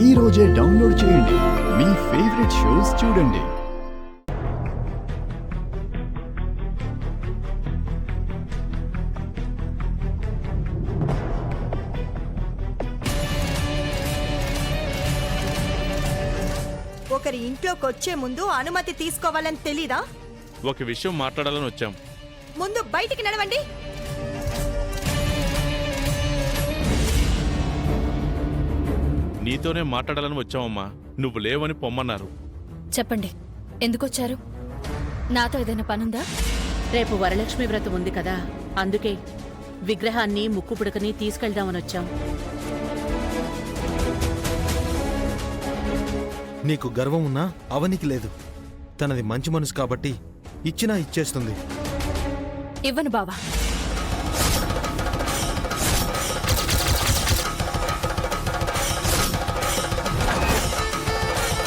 ఈ రోజే డౌన్లోడ్ చేయండి. మీ ఫేవరెట్ షోస్ చూడండి. ఒకరి ఇంట్లోకి వచ్చే ముందు అనుమతి తీసుకోవాలని తెలీదా? ఒక విషయం మాట్లాడాలని వచ్చాం. ముందు బయటికి నడవండి. నీతోనే మాట్లాడాలని వచ్చామమ్మా. నువ్వు లేవని పొమ్మన్నారు. చెప్పండి, ఎందుకొచ్చారు? నాతో ఏదైనా పనుందా? రేపు వరలక్ష్మి వ్రతం ఉంది కదా, అందుకే విగ్రహాన్ని ముక్కు పుడకని తీసుకెళ్దామని వచ్చాం. నీకు గర్వం ఉన్నా అవనికి లేదు. తనది మంచి మనసు కాబట్టి ఇచ్చినా ఇచ్చేస్తుంది. ఇవ్వను బావా.